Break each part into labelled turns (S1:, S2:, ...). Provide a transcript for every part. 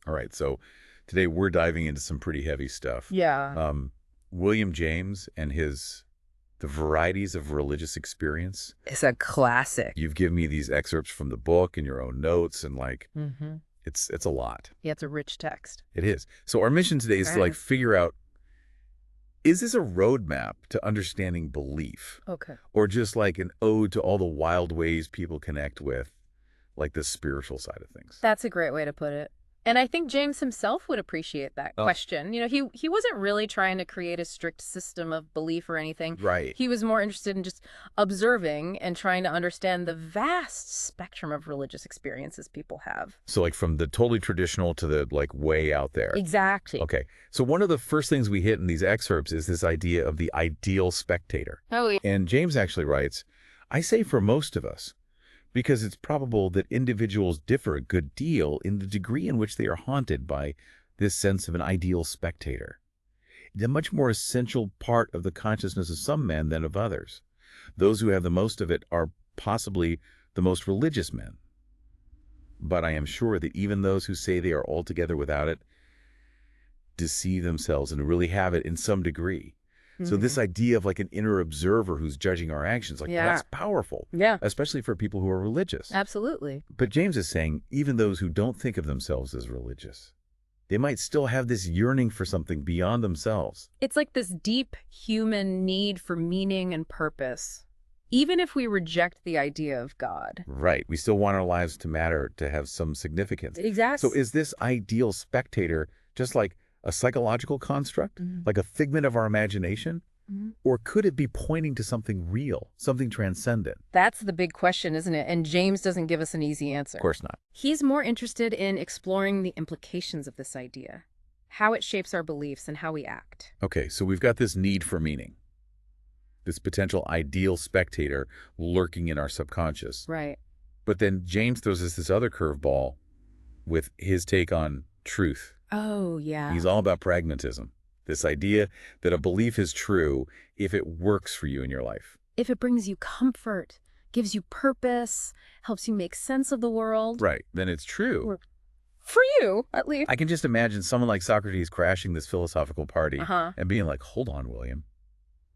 S1: All right, so today we're diving into some pretty heavy stuff.
S2: Yeah.
S1: William James and The Varieties of Religious Experience.
S2: It's a classic.
S1: You've given me these excerpts from the book and your own notes, and
S2: Mm-hmm.
S1: it's a lot.
S2: Yeah, it's a rich text.
S1: It is. So our mission today is to
S2: Right.
S1: figure out, is this a roadmap to understanding belief?
S2: Okay.
S1: Or just an ode to all the wild ways people connect with the spiritual side of things?
S2: That's a great way to put it. And I think James himself would appreciate that
S1: Oh.
S2: question. He wasn't really trying to create a strict system of belief or anything.
S1: Right.
S2: He was more interested in just observing and trying to understand the vast spectrum of religious experiences people have.
S1: So from the totally traditional to the way out there.
S2: Exactly.
S1: Okay. So one of the first things we hit in these excerpts is this idea of the ideal spectator.
S2: Oh, yeah.
S1: And James actually writes, I say for most of us, because it's probable that individuals differ a good deal in the degree in which they are haunted by this sense of an ideal spectator. It's a much more essential part of the consciousness of some men than of others. Those who have the most of it are possibly the most religious men. But I am sure that even those who say they are altogether without it deceive themselves and really have it in some degree. So this idea of an inner observer who's judging our actions, that's powerful.
S2: Yeah.
S1: Especially for people who are religious.
S2: Absolutely.
S1: But James is saying even those who don't think of themselves as religious, they might still have this yearning for something beyond themselves.
S2: It's like this deep human need for meaning and purpose, even if we reject the idea of God.
S1: Right. We still want our lives to matter, to have some significance.
S2: Exactly.
S1: So is this ideal spectator just a psychological construct, like a figment of our imagination? Or could it be pointing to something real, something transcendent?
S2: That's the big question, isn't it? And James doesn't give us an easy answer.
S1: Of course not.
S2: He's more interested in exploring the implications of this idea, how it shapes our beliefs and how we act.
S1: Okay, so we've got this need for meaning, this potential ideal spectator lurking in our subconscious.
S2: Right.
S1: But then James throws us this other curveball with his take on truth.
S2: Oh, yeah.
S1: He's all about pragmatism, this idea that a belief is true if it works for you in your life.
S2: If it brings you comfort, gives you purpose, helps you make sense of the world.
S1: Right, then it's true.
S2: Or for you, at least.
S1: I can just imagine someone like Socrates crashing this philosophical party
S2: Uh-huh.
S1: and being like, hold on, William.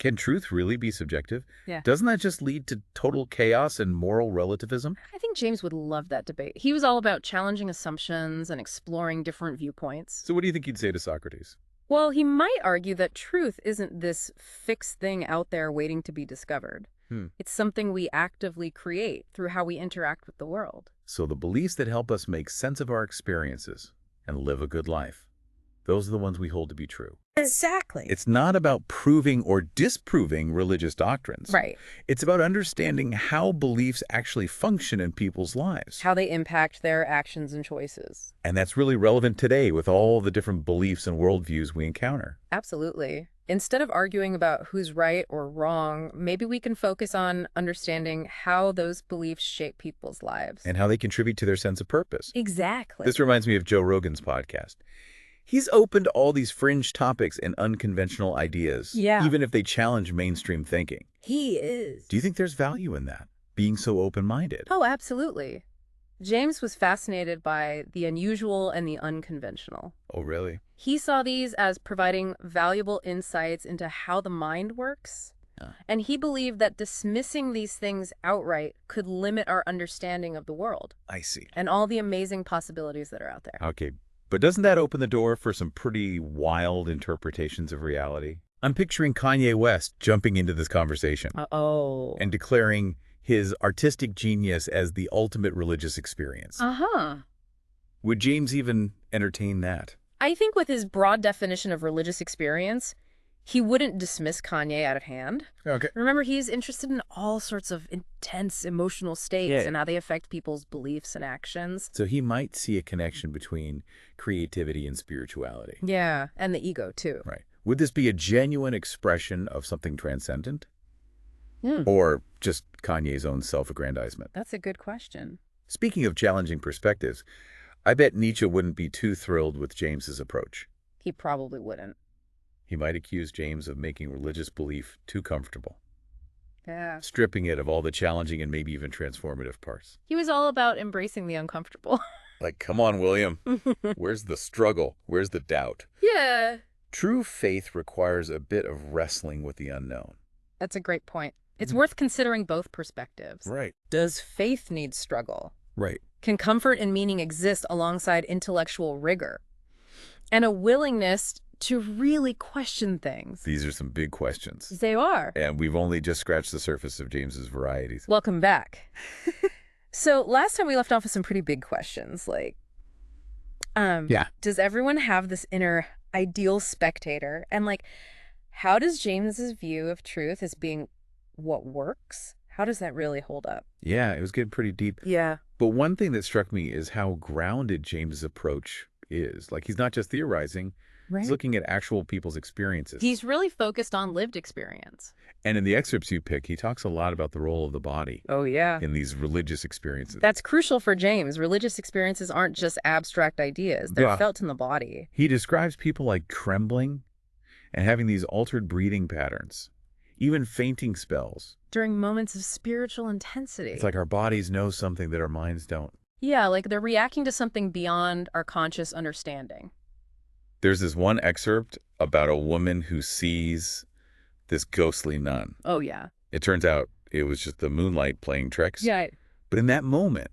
S1: Can truth really be subjective?
S2: Yeah.
S1: Doesn't that just lead to total chaos and moral relativism?
S2: I think James would love that debate. He was all about challenging assumptions and exploring different viewpoints.
S1: So what do you think he'd say to Socrates?
S2: Well, he might argue that truth isn't this fixed thing out there waiting to be discovered. It's something we actively create through how we interact with the world.
S1: So the beliefs that help us make sense of our experiences and live a good life, those are the ones we hold to be true.
S2: Exactly.
S1: It's not about proving or disproving religious doctrines.
S2: Right.
S1: It's about understanding how beliefs actually function in people's lives.
S2: How they impact their actions and choices.
S1: And that's really relevant today with all the different beliefs and worldviews we encounter.
S2: Absolutely. Instead of arguing about who's right or wrong, maybe we can focus on understanding how those beliefs shape people's lives.
S1: And how they contribute to their sense of purpose.
S2: Exactly.
S1: This reminds me of Joe Rogan's podcast. He's open to all these fringe topics and unconventional ideas, even if they challenge mainstream thinking.
S2: He is.
S1: Do you think there's value in that, being so open-minded?
S2: Oh, absolutely. James was fascinated by the unusual and the unconventional.
S1: Oh, really?
S2: He saw these as providing valuable insights into how the mind works. And he believed that dismissing these things outright could limit our understanding of the world.
S1: I see.
S2: And all the amazing possibilities that are out there.
S1: Okay, but doesn't that open the door for some pretty wild interpretations of reality? I'm picturing Kanye West jumping into this conversation
S2: Uh-oh.
S1: and declaring his artistic genius as the ultimate religious experience.
S2: Uh-huh.
S1: Would James even entertain that?
S2: I think with his broad definition of religious experience, he wouldn't dismiss Kanye out of hand.
S1: Okay.
S2: Remember, he's interested in all sorts of intense emotional states and how they affect people's beliefs and actions.
S1: So he might see a connection between creativity and spirituality.
S2: Yeah, and the ego, too.
S1: Right. Would this be a genuine expression of something transcendent?
S2: Hmm.
S1: Or just Kanye's own self-aggrandizement?
S2: That's a good question.
S1: Speaking of challenging perspectives, I bet Nietzsche wouldn't be too thrilled with James's approach.
S2: He probably wouldn't.
S1: He might accuse James of making religious belief too comfortable,
S2: Yeah.
S1: stripping it of all the challenging and maybe even transformative parts.
S2: He was all about embracing the uncomfortable.
S1: Like, come on, William. Where's the struggle? Where's the doubt?
S2: Yeah.
S1: True faith requires a bit of wrestling with the unknown.
S2: That's a great point. It's worth considering both perspectives.
S1: Right.
S2: Does faith need struggle?
S1: Right.
S2: Can comfort and meaning exist alongside intellectual rigor and a willingness to really question things?
S1: These are some big questions.
S2: They are.
S1: And we've only just scratched the surface of James's varieties.
S2: Welcome back. So last time we left off with some pretty big questions, like, does everyone have this inner ideal spectator? And like, how does James's view of truth as being what works? How does that really hold up?
S1: Yeah, it was getting pretty deep.
S2: Yeah.
S1: But one thing that struck me is how grounded James's approach is. Like, he's not just theorizing.
S2: Right.
S1: He's looking at actual people's experiences.
S2: He's really focused on lived experience.
S1: And in the excerpts you pick, he talks a lot about the role of the body
S2: Oh, yeah.
S1: in these religious experiences.
S2: That's crucial for James. Religious experiences aren't just abstract ideas. They're
S1: Yeah.
S2: felt in the body.
S1: He describes people like trembling and having these altered breathing patterns, even fainting spells.
S2: During moments of spiritual intensity.
S1: It's like our bodies know something that our minds don't.
S2: Yeah, like they're reacting to something beyond our conscious understanding.
S1: There's this one excerpt about a woman who sees this ghostly nun.
S2: Oh, yeah.
S1: It turns out it was just the moonlight playing tricks.
S2: Yeah.
S1: But in that moment,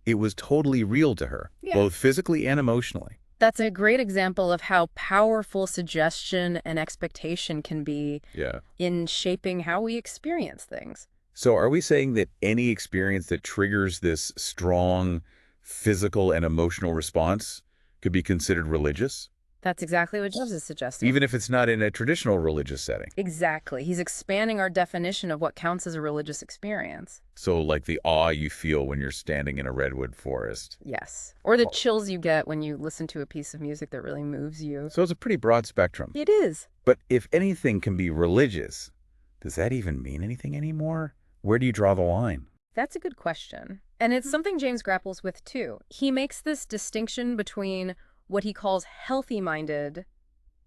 S1: it was totally real to her,
S2: Yeah.
S1: both physically and emotionally.
S2: That's a great example of how powerful suggestion and expectation can be
S1: Yeah.
S2: in shaping how we experience things.
S1: So are we saying that any experience that triggers this strong physical and emotional response could be considered religious,
S2: That's exactly what James is suggesting.
S1: even if it's not in a traditional religious setting?
S2: Exactly. He's expanding our definition of what counts as a religious experience.
S1: So like the awe you feel when you're standing in a redwood forest.
S2: Yes. Or the chills you get when you listen to a piece of music that really moves you.
S1: So it's a pretty broad spectrum.
S2: It is.
S1: But if anything can be religious, does that even mean anything anymore? Where do you draw the line?
S2: That's a good question. And it's something James grapples with, too. He makes this distinction between what he calls healthy-minded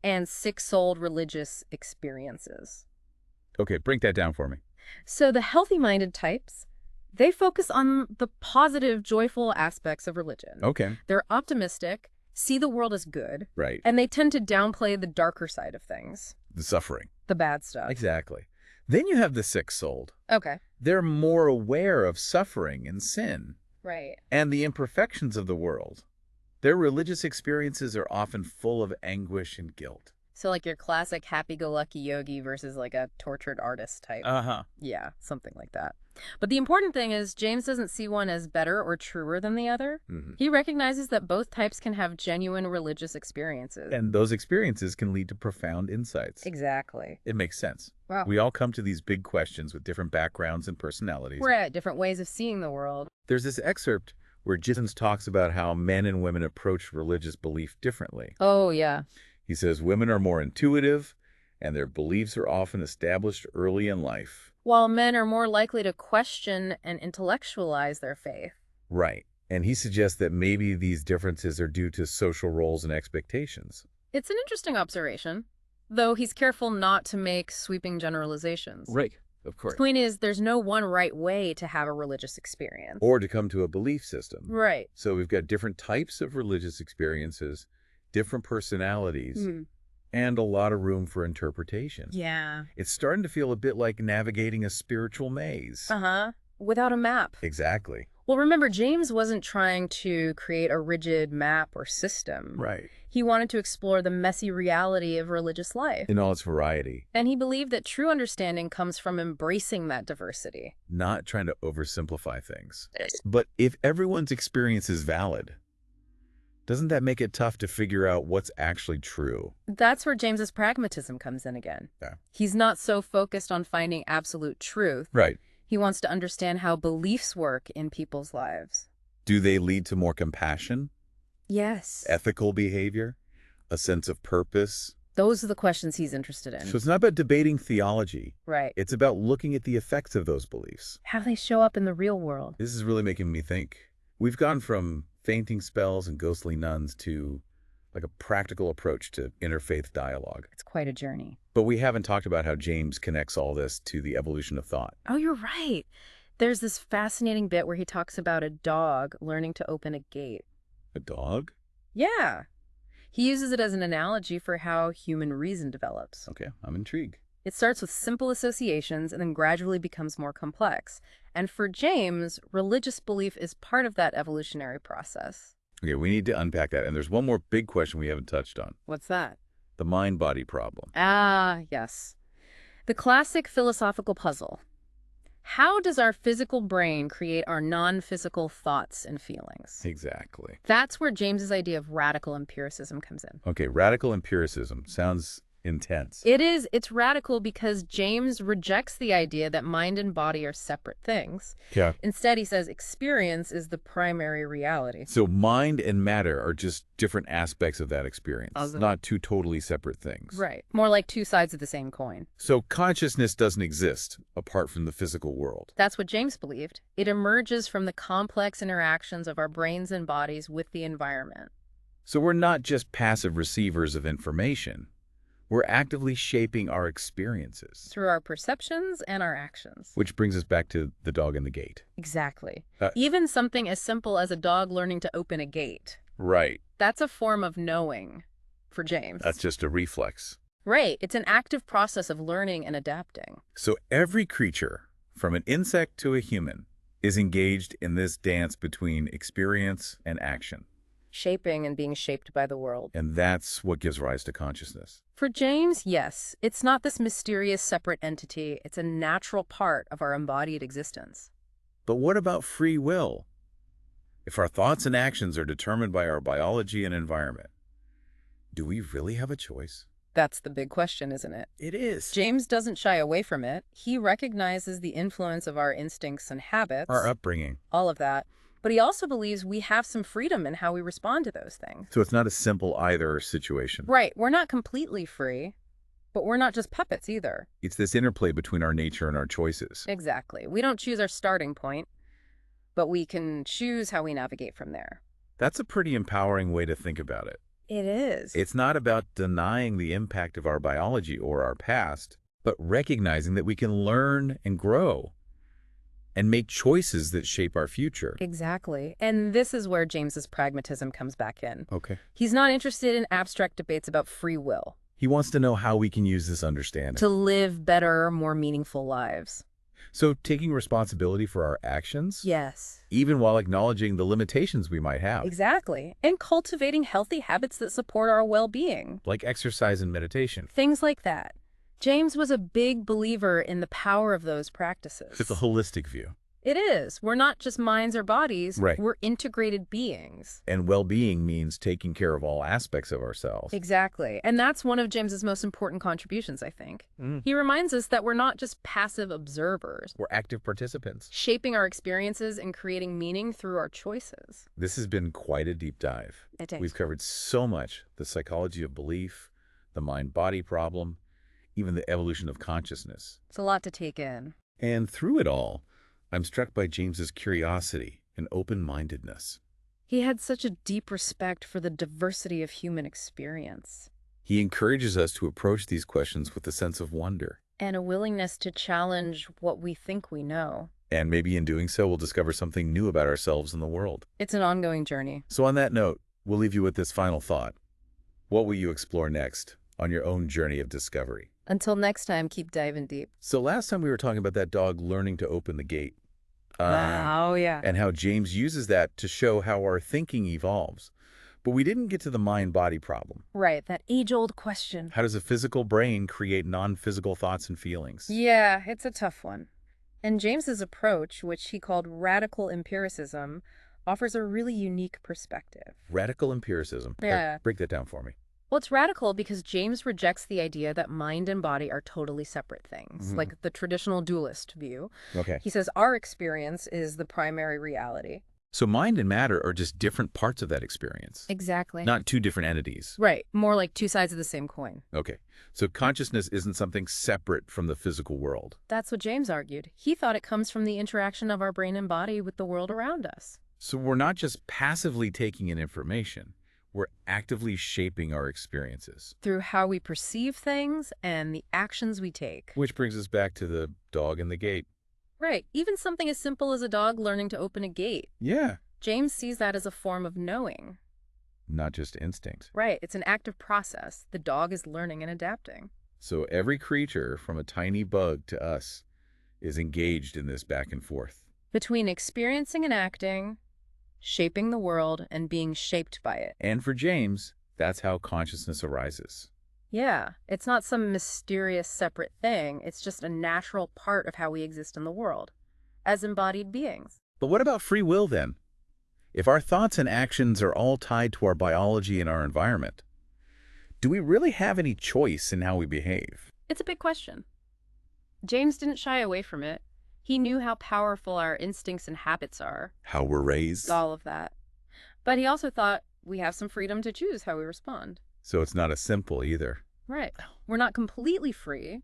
S2: and sick-souled religious experiences.
S1: Okay, break that down for me.
S2: So the healthy-minded types, they focus on the positive, joyful aspects of religion.
S1: Okay,
S2: They're optimistic, see the world as good,
S1: right.
S2: and they tend to downplay the darker side of things,
S1: The suffering.
S2: the bad stuff.
S1: Exactly. Then you have the sick-souled.
S2: Okay.
S1: They're more aware of suffering and sin
S2: Right.
S1: and the imperfections of the world. Their religious experiences are often full of anguish and guilt.
S2: So like your classic happy-go-lucky yogi versus like a tortured artist type.
S1: Uh-huh.
S2: Yeah, something like that. But the important thing is James doesn't see one as better or truer than the other.
S1: Mm-hmm.
S2: He recognizes that both types can have genuine religious experiences.
S1: And those experiences can lead to profound insights.
S2: Exactly.
S1: It makes sense.
S2: Wow.
S1: We all come to these big questions with different backgrounds and personalities.
S2: We're at different ways of seeing the world.
S1: There's this excerpt where James talks about how men and women approach religious belief differently.
S2: Oh, yeah.
S1: He says women are more intuitive, and their beliefs are often established early in life.
S2: While men are more likely to question and intellectualize their faith.
S1: Right. And he suggests that maybe these differences are due to social roles and expectations.
S2: It's an interesting observation, though he's careful not to make sweeping generalizations.
S1: Right. Of
S2: The
S1: course.
S2: point is, there's no one right way to have a religious experience.
S1: Or to come to a belief system.
S2: Right.
S1: So we've got different types of religious experiences, different personalities, and a lot of room for interpretation.
S2: Yeah.
S1: It's starting to feel a bit like navigating a spiritual maze.
S2: Uh-huh. Without a map.
S1: Exactly.
S2: Well, remember, James wasn't trying to create a rigid map or system.
S1: Right.
S2: He wanted to explore the messy reality of religious life.
S1: In all its variety.
S2: And he believed that true understanding comes from embracing that diversity.
S1: Not trying to oversimplify things. But if everyone's experience is valid, doesn't that make it tough to figure out what's actually true?
S2: That's where James's pragmatism comes in again.
S1: Yeah.
S2: He's not so focused on finding absolute truth.
S1: Right.
S2: He wants to understand how beliefs work in people's lives.
S1: Do they lead to more compassion,
S2: Yes.
S1: ethical behavior, a sense of purpose?
S2: Those are the questions he's interested in.
S1: So it's not about debating theology.
S2: Right.
S1: It's about looking at the effects of those beliefs.
S2: How they show up in the real world.
S1: This is really making me think. We've gone from fainting spells and ghostly nuns to like a practical approach to interfaith dialogue.
S2: It's quite a journey.
S1: But we haven't talked about how James connects all this to the evolution of thought.
S2: Oh, you're right. There's this fascinating bit where he talks about a dog learning to open a gate.
S1: A dog?
S2: Yeah. He uses it as an analogy for how human reason develops.
S1: Okay, I'm intrigued.
S2: It starts with simple associations and then gradually becomes more complex. And for James, religious belief is part of that evolutionary process.
S1: Okay, we need to unpack that. And there's one more big question we haven't touched on.
S2: What's that?
S1: The mind-body problem.
S2: Ah, yes. The classic philosophical puzzle. How does our physical brain create our non-physical thoughts and feelings?
S1: Exactly.
S2: That's where James's idea of radical empiricism comes in.
S1: Okay, radical empiricism sounds intense.
S2: It is. It's radical because James rejects the idea that mind and body are separate things.
S1: Yeah.
S2: Instead, he says experience is the primary reality.
S1: So mind and matter are just different aspects of that experience, not two totally separate things.
S2: Right. More like two sides of the same coin.
S1: So consciousness doesn't exist apart from the physical world.
S2: That's what James believed. It emerges from the complex interactions of our brains and bodies with the environment.
S1: So we're not just passive receivers of information. We're actively shaping our experiences.
S2: Through our perceptions and our actions.
S1: Which brings us back to the dog in the gate.
S2: Exactly. Even something as simple as a dog learning to open a gate.
S1: Right.
S2: That's a form of knowing for James.
S1: That's just a reflex.
S2: Right. It's an active process of learning and adapting.
S1: So every creature, from an insect to a human, is engaged in this dance between experience and action.
S2: Shaping and being shaped by the world.
S1: And that's what gives rise to consciousness.
S2: For James, yes. It's not this mysterious separate entity. It's a natural part of our embodied existence.
S1: But what about free will? If our thoughts and actions are determined by our biology and environment, do we really have a choice?
S2: That's the big question, isn't it?
S1: It is.
S2: James doesn't shy away from it. He recognizes the influence of our instincts and habits.
S1: Our upbringing.
S2: All of that. But he also believes we have some freedom in how we respond to those things.
S1: So it's not a simple either situation.
S2: Right. We're not completely free, but we're not just puppets either.
S1: It's this interplay between our nature and our choices.
S2: Exactly. We don't choose our starting point, but we can choose how we navigate from there.
S1: That's a pretty empowering way to think about it.
S2: It is.
S1: It's not about denying the impact of our biology or our past, but recognizing that we can learn and grow and make choices that shape our future.
S2: Exactly. And this is where James's pragmatism comes back in.
S1: Okay.
S2: He's not interested in abstract debates about free will.
S1: He wants to know how we can use this understanding
S2: to live better, more meaningful lives.
S1: So taking responsibility for our actions?
S2: Yes.
S1: Even while acknowledging the limitations we might have.
S2: Exactly. And cultivating healthy habits that support our well-being.
S1: Like exercise and meditation.
S2: Things like that. James was a big believer in the power of those practices.
S1: It's a holistic view.
S2: It is. We're not just minds or bodies.
S1: Right.
S2: We're integrated beings.
S1: And well-being means taking care of all aspects of ourselves.
S2: Exactly. And that's one of James's most important contributions, I think. He reminds us that we're not just passive observers.
S1: We're active participants.
S2: Shaping our experiences and creating meaning through our choices.
S1: This has been quite a deep dive.
S2: It is.
S1: We've covered so much: the psychology of belief, the mind-body problem, even the evolution of consciousness.
S2: It's a lot to take in.
S1: And through it all, I'm struck by James's curiosity and open-mindedness.
S2: He had such a deep respect for the diversity of human experience.
S1: He encourages us to approach these questions with a sense of wonder.
S2: And a willingness to challenge what we think we know.
S1: And maybe in doing so, we'll discover something new about ourselves and the world.
S2: It's an ongoing journey.
S1: So on that note, we'll leave you with this final thought. What will you explore next on your own journey of discovery?
S2: Until next time, keep diving deep.
S1: So last time we were talking about that dog learning to open the gate.
S2: Oh, yeah.
S1: And how James uses that to show how our thinking evolves. But we didn't get to the mind-body problem.
S2: Right, that age-old question.
S1: How does a physical brain create non-physical thoughts and feelings?
S2: Yeah, it's a tough one. And James's approach, which he called radical empiricism, offers a really unique perspective.
S1: Radical empiricism.
S2: Yeah.
S1: Break that down for me.
S2: Well, it's radical because James rejects the idea that mind and body are totally separate things, like the traditional dualist view.
S1: Okay.
S2: He says our experience is the primary reality.
S1: So mind and matter are just different parts of that experience.
S2: Exactly.
S1: Not two different entities.
S2: Right. More like two sides of the same coin.
S1: Okay. So consciousness isn't something separate from the physical world.
S2: That's what James argued. He thought it comes from the interaction of our brain and body with the world around us.
S1: So we're not just passively taking in information. We're actively shaping our experiences.
S2: Through how we perceive things and the actions we take.
S1: Which brings us back to the dog in the gate.
S2: Right. Even something as simple as a dog learning to open a gate.
S1: Yeah.
S2: James sees that as a form of knowing.
S1: Not just instinct.
S2: Right. It's an active process. The dog is learning and adapting.
S1: So every creature, from a tiny bug to us, is engaged in this back and forth.
S2: Between experiencing and acting, shaping the world, and being shaped by it.
S1: And for James, that's how consciousness arises.
S2: Yeah, it's not some mysterious separate thing. It's just a natural part of how we exist in the world, as embodied beings.
S1: But what about free will then? If our thoughts and actions are all tied to our biology and our environment, do we really have any choice in how we behave?
S2: It's a big question. James didn't shy away from it. He knew how powerful our instincts and habits are.
S1: How we're raised?
S2: All of that. But he also thought we have some freedom to choose how we respond.
S1: So it's not as simple either.
S2: Right. We're not completely free,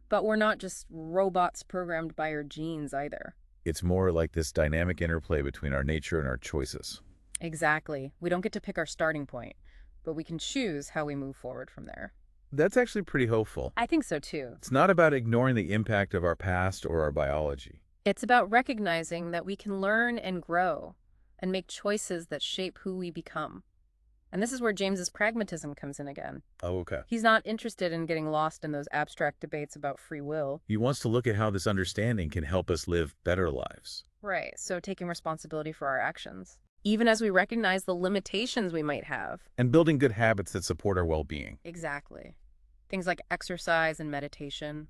S2: but we're not just robots programmed by our genes either.
S1: It's more like this dynamic interplay between our nature and our choices.
S2: Exactly. We don't get to pick our starting point, but we can choose how we move forward from there.
S1: That's actually pretty hopeful.
S2: I think so too.
S1: It's not about ignoring the impact of our past or our biology.
S2: It's about recognizing that we can learn and grow and make choices that shape who we become. And this is where James's pragmatism comes in again.
S1: Oh, okay.
S2: He's not interested in getting lost in those abstract debates about free will.
S1: He wants to look at how this understanding can help us live better lives.
S2: Right, so taking responsibility for our actions, even as we recognize the limitations we might have.
S1: And building good habits that support our well-being.
S2: Exactly. Things like exercise and meditation.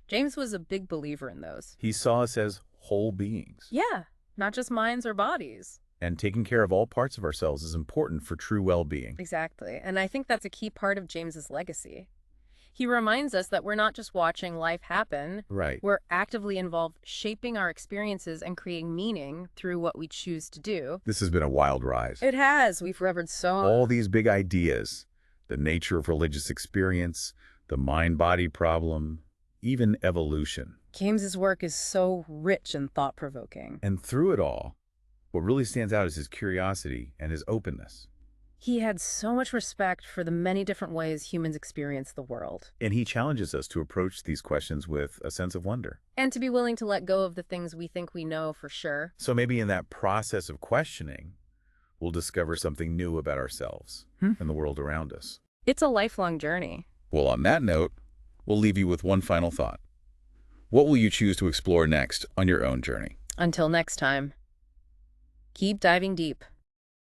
S2: James was a big believer in those.
S1: He saw us as whole beings.
S2: Yeah, not just minds or bodies.
S1: And taking care of all parts of ourselves is important for true well-being.
S2: Exactly. And I think that's a key part of James's legacy. He reminds us that we're not just watching life happen.
S1: Right.
S2: We're actively involved shaping our experiences and creating meaning through what we choose to do.
S1: This has been a wild ride.
S2: It has. We've revered so much.
S1: All these big ideas, the nature of religious experience, the mind-body problem, even evolution.
S2: James's work is so rich and thought-provoking.
S1: And through it all, what really stands out is his curiosity and his openness.
S2: He had so much respect for the many different ways humans experience the world.
S1: And he challenges us to approach these questions with a sense of wonder.
S2: And to be willing to let go of the things we think we know for sure.
S1: So maybe in that process of questioning, we'll discover something new about ourselves and the world around us.
S2: It's a lifelong journey.
S1: Well, on that note, we'll leave you with one final thought. What will you choose to explore next on your own journey?
S2: Until next time, keep diving deep.